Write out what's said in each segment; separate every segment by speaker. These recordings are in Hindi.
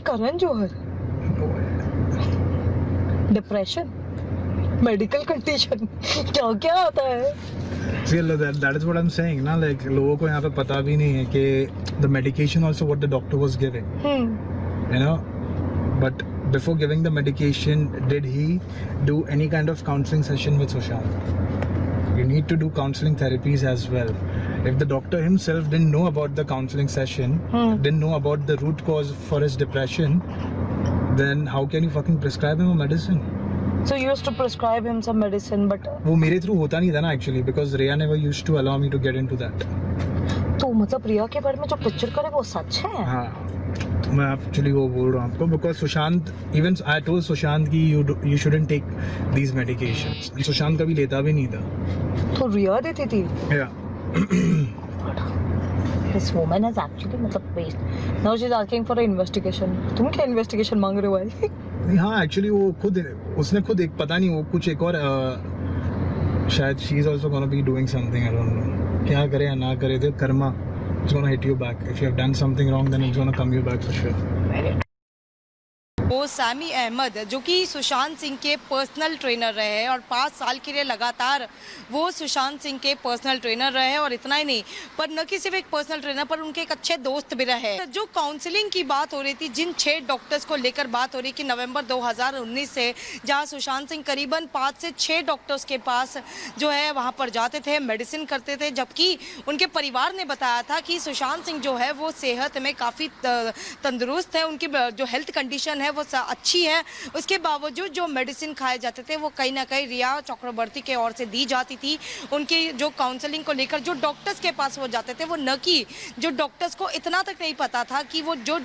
Speaker 1: Karan Johar, depression, medical condition, क्या क्या आता है?
Speaker 2: See, that is what I'm saying ना, like लोगों को यहाँ पे पता भी नहीं है कि the medication also what the doctor was giving, you know, but before giving the medication, did he do any kind of counseling session with Sushant? You need to do counseling therapies as well. If the doctor himself didn't know about the counseling session, didn't know about the root cause for his depression, then how can you fucking prescribe him a medicine?
Speaker 1: So you used to prescribe him some medicine, but
Speaker 2: वो मेरे थ्रू होता नहीं था ना actually, because Riya never used to allow me to get into that.
Speaker 1: तो मतलब रिया के बारे में जो पिक्चर करे वो सच है?
Speaker 2: हाँ, मैं एक्चुअली वो बोल रहा हूँ आपको, because Sushant, even I told Sushant कि you shouldn't take these medications. And Sushant कभी लेता भी नहीं था.
Speaker 1: तो रिया देती थी?
Speaker 2: Yeah.
Speaker 1: This woman has actually मतलब waste. Now she's asking for an investigation. तुम क्या investigation मांग रहे हो भाई?
Speaker 2: नहीं, हाँ एक्चुअली वो खुद, उसने खुद एक, पता नहीं वो कुछ एक और शायद she is also gonna be doing something, I don't know. क्या करे या ना करे, तो Karma it's gonna hit you back. If you have done something wrong, then it's gonna come you back for sure.
Speaker 3: वो सामी अहमद जो कि सुशांत सिंह के पर्सनल ट्रेनर रहे हैं और 5 साल के लिए लगातार वो सुशांत सिंह के पर्सनल ट्रेनर रहे हैं, और इतना ही नहीं पर न कि सिर्फ एक पर्सनल ट्रेनर पर उनके एक अच्छे दोस्त भी रहे। जो काउंसलिंग की बात हो रही थी, जिन 6 डॉक्टर्स को लेकर बात हो रही कि नवंबर 2019 से जहां सुशांत सिंह करीबन 5 से 6 डॉक्टर्स के पास जो है वहां पर जाते थे, मेडिसिन करते थे, जबकि उनके परिवार ने बताया था कि सुशांत सिंह जो है वो सेहत में काफ़ी तंदुरुस्त है, उनकी जो हेल्थ कंडीशन है वो अच्छी है, उसके बावजूद जो मेडिसिन खाए जाते थे वो कहीं ना कहीं रिया चक्रवर्ती के ओर से दी जाती थी। उनकी जो काउंसलिंग को लेकर जो डॉक्टर्स के पास वो जाते थे, वो न कि जो डॉक्टर्स को इतना तक नहीं पता था कि वो जो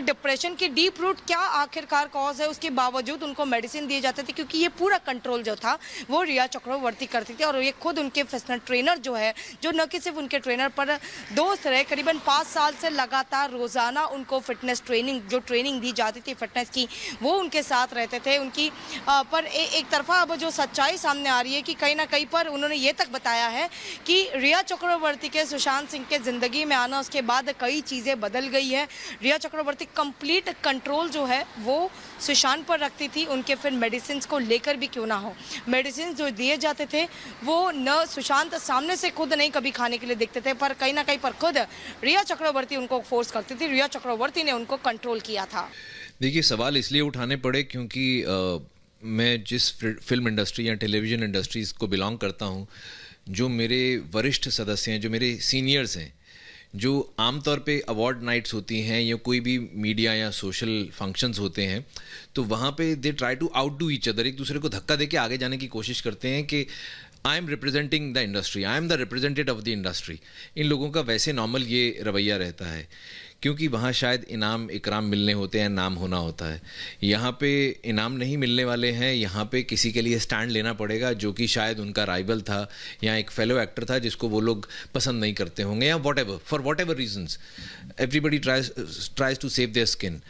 Speaker 3: डिप्रेशन की डीप रूट क्या आखिरकार कॉज है, उसके बावजूद उनको मेडिसिन दिए जाते थे, क्योंकि ये पूरा कंट्रोल जो था वो रिया चक्रवर्ती करती थी। और ये खुद उनके पर्सनल ट्रेनर जो है, जो न कि सिर्फ उनके ट्रेनर पर दोस्त रहे, करीबन 5 साल से लगातार रोजाना उनको फिटनेस ट्रेनिंग जो ट्रेनिंग दी जाती थी फिटनेस की, वो उनके साथ रहते थे। उनकी पर एक तरफा अब जो सच्चाई सामने आ रही है कि कहीं ना कहीं पर उन्होंने ये तक बताया है कि रिया चक्रवर्ती के सुशांत सिंह के ज़िंदगी में आना उसके बाद कई चीज़ें बदल गई है। रिया चक्रवर्ती कंप्लीट कंट्रोल जो है वो सुशांत पर रखती थी, उनके फिर मेडिसिन को लेकर भी क्यों ना हो, मेडिसिन जो दिए जाते थे वो न सुशांत सामने से खुद नहीं कभी खाने के लिए देखते थे, पर कहीं ना कहीं पर खुद रिया चक्रवर्ती उनको फोर्स करती थी, रिया चक्रवर्ती ने उनको कंट्रोल किया था।
Speaker 4: देखिए, सवाल इसलिए उठाने पड़े क्योंकि मैं जिस फिल्म इंडस्ट्री या टेलीविज़न इंडस्ट्रीज़ को बिलोंग करता हूँ, जो मेरे वरिष्ठ सदस्य हैं, जो मेरे सीनियर्स हैं, जो आमतौर पे अवार्ड नाइट्स होती हैं या कोई भी मीडिया या सोशल फंक्शंस होते हैं, तो वहाँ पे they try to outdo each other, एक दूसरे को धक्का दे के आगे जाने की कोशिश करते हैं कि I am representing the industry, I am the representative of the industry. इन लोगों का वैसे नॉर्मल ये रवैया रहता है क्योंकि वहाँ शायद इनाम इकराम मिलने होते हैं, नाम होना होता है। यहाँ पे इनाम नहीं मिलने वाले हैं, यहाँ पे किसी के लिए स्टैंड लेना पड़ेगा जो कि शायद उनका राइवल था या एक फेलो एक्टर था जिसको वो लोग पसंद नहीं करते होंगे, या whatever, for whatever reasons everybody tries to save their skin.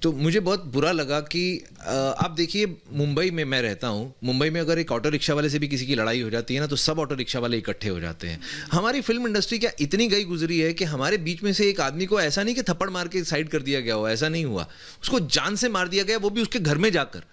Speaker 4: तो मुझे बहुत बुरा लगा कि आप देखिए, मुंबई में मैं रहता हूँ, मुंबई में अगर एक ऑटो रिक्शा वाले से भी किसी की लड़ाई हो जाती है ना, तो सब ऑटो रिक्शा वाले इकट्ठे हो जाते हैं। हमारी फिल्म इंडस्ट्री क्या इतनी गई गुजरी है कि हमारे बीच में से एक आदमी को ऐसा नहीं कि थप्पड़ मार के साइड कर दिया गया हो, ऐसा नहीं हुआ, उसको जान से मार दिया गया, वो भी उसके घर में जाकर।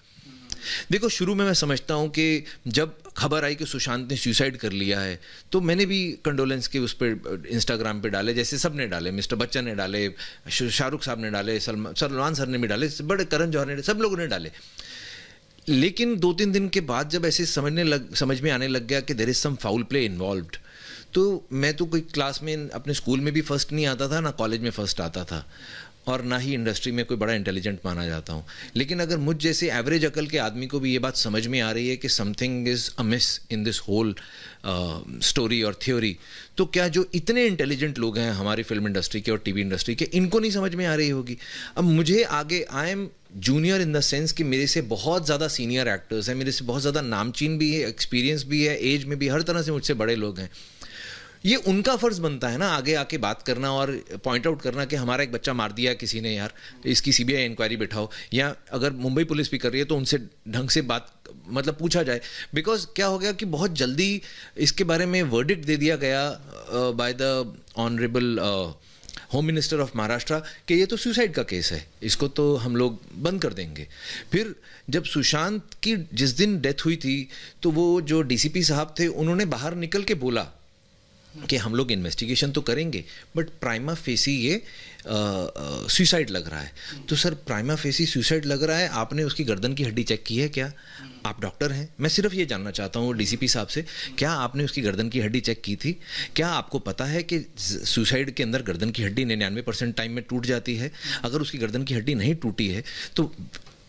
Speaker 4: देखो, शुरू में मैं समझता हूँ कि जब खबर आई कि सुशांत ने सुसाइड कर लिया है, तो मैंने भी कंडोलेंस के उस पर इंस्टाग्राम पे डाले, जैसे सब ने डाले, मिस्टर बच्चन ने डाले, शाहरुख साहब ने डाले, सलमान सर ने भी डाले, बड़े करण जौहर ने, सब लोगों ने डाले। लेकिन 2-3 दिन के बाद जब ऐसे समझ में आने लग गया कि there is some foul play involved, तो मैं तो कोई क्लास में अपने स्कूल में भी फर्स्ट नहीं आता था, ना कॉलेज में फर्स्ट आता था, और ना ही इंडस्ट्री में कोई बड़ा इंटेलिजेंट माना जाता हूँ। लेकिन अगर मुझ जैसे एवरेज अकल के आदमी को भी ये बात समझ में आ रही है कि something is amiss in this whole story और थ्योरी, तो क्या जो इतने इंटेलिजेंट लोग हैं हमारी फिल्म इंडस्ट्री के और टीवी इंडस्ट्री के, इनको नहीं समझ में आ रही होगी। अब मुझे आगे, I am junior in the sense कि मेरे से बहुत ज़्यादा सीनियर एक्टर्स हैं, मेरे से बहुत ज़्यादा नामचीन भी है, एक्सपीरियंस भी है, एज में भी हर तरह से मुझसे बड़े लोग हैं। ये उनका फ़र्ज़ बनता है ना आगे आके बात करना और पॉइंट आउट करना कि हमारा एक बच्चा मार दिया किसी ने, यार इसकी सीबीआई इंक्वायरी बैठाओ, या अगर मुंबई पुलिस भी कर रही है तो उनसे ढंग से बात मतलब पूछा जाए। बिकॉज क्या हो गया कि बहुत जल्दी इसके बारे में वर्डिक्ट दे दिया गया by the honourable home minister of Maharashtra कि ये तो सुसाइड का केस है, इसको तो हम लोग बंद कर देंगे। फिर जब सुशांत की जिस दिन डेथ हुई थी तो वो जो डीसीपी साहब थे उन्होंने बाहर निकल के बोला कि हम लोग इन्वेस्टिगेशन तो करेंगे बट प्राइमा फेसी ये सुसाइड लग रहा है। तो सर प्राइमा फेसी सुसाइड लग रहा है, आपने उसकी गर्दन की हड्डी चेक की है क्या? आप डॉक्टर हैं, मैं सिर्फ ये जानना चाहता हूँ डीसीपी साहब से, क्या आपने उसकी गर्दन की हड्डी चेक की थी? क्या आपको पता है कि सुसाइड के अंदर गर्दन की हड्डी 99% टाइम में टूट जाती है? अगर उसकी गर्दन की हड्डी नहीं टूटी है तो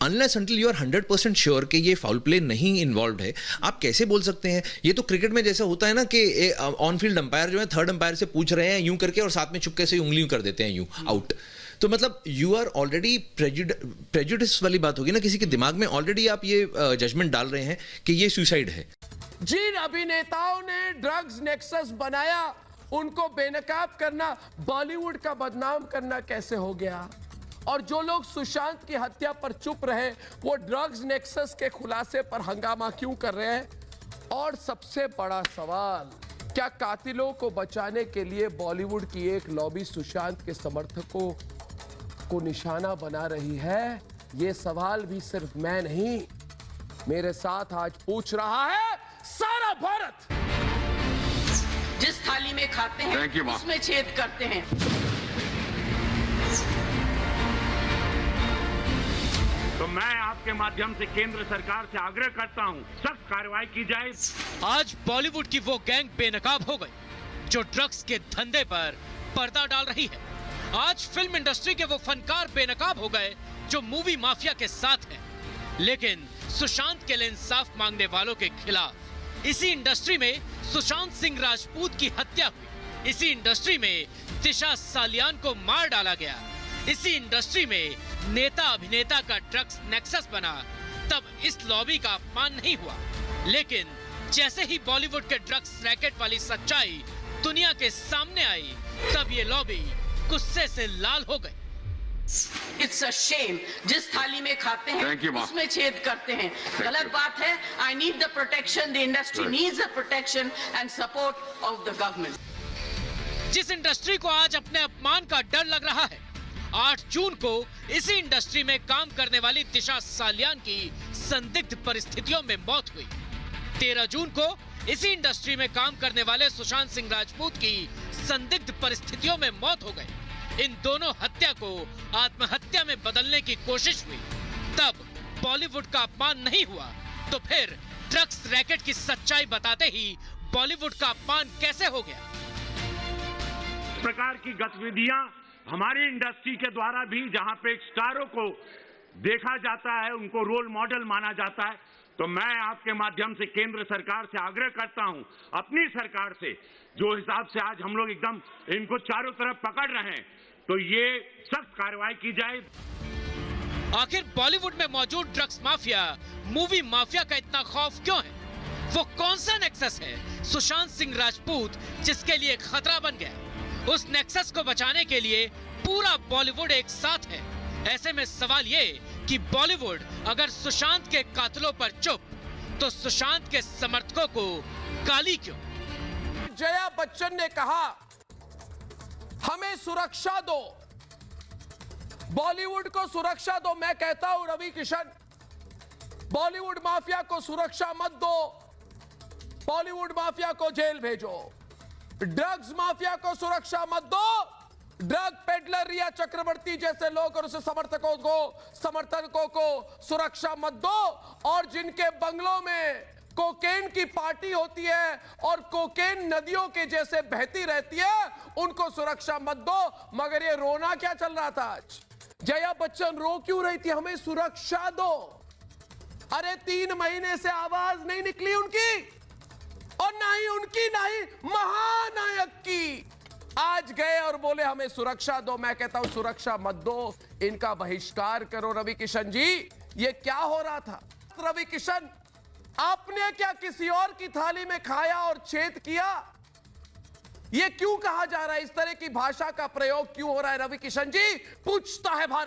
Speaker 4: unless until you are 100% sure कि ये फाउल प्ले नहीं इन्वॉल्व है, आप कैसे बोल सकते हैं? ये तो क्रिकेट में जैसा होता है ना कि ऑन फील्ड अंपायर जो है थर्ड अंपायर से पूछ रहे हैं यूं करके और साथ में चुपके से उंगलियों कर देते हैं यूं आउट। तो मतलब यू आर ऑलरेडी प्रेजुडिस वाली बात होगी ना, किसी के दिमाग में ऑलरेडी आप ये जजमेंट डाल रहे हैं कि ये सुसाइड है।
Speaker 5: जिन अभिनेताओं ने ड्रग्स नेक्सस बनाया उनको बेनकाब करना, बॉलीवुड का बदनाम करना कैसे हो गया? और जो लोग सुशांत की हत्या पर चुप रहे वो ड्रग्स नेक्सस के खुलासे पर हंगामा क्यों कर रहे हैं? और सबसे बड़ा सवाल, क्या कातिलों को बचाने के लिए बॉलीवुड की एक लॉबी सुशांत के समर्थकों को निशाना बना रही है? ये सवाल भी सिर्फ मैं नहीं, मेरे साथ आज पूछ रहा है सारा भारत।
Speaker 6: जिस थाली में खाते हैं उसमें छेद करते हैं।
Speaker 7: तो मैं आपके माध्यम से केंद्र सरकार से आग्रह करता हूं, सख्त कार्रवाई की जाए।
Speaker 8: आज बॉलीवुड की वो गैंग बेनकाब हो गई जो ड्रग्स के धंधे पर पर्दा डाल रही है। आज फिल्म इंडस्ट्री के वो फनकार बेनकाब हो गए जो मूवी माफिया के साथ हैं। लेकिन सुशांत के लिए इंसाफ मांगने वालों के खिलाफ इसी इंडस्ट्री में सुशांत सिंह राजपूत की हत्या हुई, इसी इंडस्ट्री में दिशा सालियान को मार डाला गया, इसी इंडस्ट्री में नेता अभिनेता का ड्रग्स नेक्सस बना, तब इस लॉबी का अपमान नहीं हुआ। लेकिन जैसे ही बॉलीवुड के ड्रग्स रैकेट वाली सच्चाई दुनिया के सामने आई, तब ये लॉबी गुस्से से लाल हो गई।
Speaker 6: इट्स अ शेम, जिस थाली में खाते हैं उसमें छेद करते हैं। गलत बात है। I need the protection, the industry needs the protection and support of the government.
Speaker 8: जिस इंडस्ट्री को आज अपने अपमान का डर लग रहा है, 8 जून को इसी इंडस्ट्री में काम करने वाली दिशा सालियान की संदिग्ध परिस्थितियों में मौत हुई। 13 जून को इसी इंडस्ट्री में काम करने वाले सुशांत सिंह राजपूत की संदिग्ध परिस्थितियों में मौत हो गई। इन दोनों हत्या को आत्महत्या में बदलने की कोशिश हुई। तब बॉलीवुड का अपमान नहीं हुआ तो फिर ड्रग्स रैकेट की सच्चाई बताते ही बॉलीवुड का अपमान कैसे हो गया?
Speaker 7: इस प्रकार की गतिविधियां हमारी इंडस्ट्री के द्वारा भी, जहां पे स्टारों को देखा जाता है, उनको रोल मॉडल माना जाता है, तो मैं आपके माध्यम से केंद्र सरकार से आग्रह करता हूं, अपनी सरकार से, जो हिसाब से आज हम लोग एकदम इनको चारों तरफ पकड़ रहे हैं, तो ये सख्त कार्रवाई की जाए।
Speaker 8: आखिर बॉलीवुड में मौजूद ड्रग्स माफिया, मूवी माफिया का इतना खौफ क्यों है? वो कौन सा नेक्सस है सुशांत सिंह राजपूत जिसके लिए खतरा बन गया? उस नेक्सस को बचाने के लिए पूरा बॉलीवुड एक साथ है। ऐसे में सवाल ये कि बॉलीवुड अगर सुशांत के कातिलों पर चुप, तो सुशांत के समर्थकों को गाली क्यों?
Speaker 5: जया बच्चन ने कहा हमें सुरक्षा दो, बॉलीवुड को सुरक्षा दो। मैं कहता हूं रवि किशन, बॉलीवुड माफिया को सुरक्षा मत दो, बॉलीवुड माफिया को जेल भेजो। ड्रग्स माफिया को सुरक्षा मत दो, ड्रग पेडलर रिया चक्रवर्ती जैसे लोग और उसे समर्थकों को सुरक्षा मत दो। और जिनके बंगलों में कोकेन की पार्टी होती है और कोकेन नदियों के जैसे बहती रहती है, उनको सुरक्षा मत दो। मगर ये रोना क्या चल रहा था आज? जया बच्चन रो क्यों रही थी? हमें सुरक्षा दो। अरे 3 महीने से आवाज नहीं निकली उनकी, और ना ही उनकी ना ही महानायक की। आज गए और बोले हमें सुरक्षा दो। मैं कहता हूं सुरक्षा मत दो, इनका बहिष्कार करो। रवि किशन जी, ये क्या हो रहा था? रवि किशन, आपने क्या किसी और की थाली में खाया और छेद किया? ये क्यों कहा जा रहा है? इस तरह की भाषा का प्रयोग क्यों हो रहा है? रवि किशन जी, पूछता है भारत।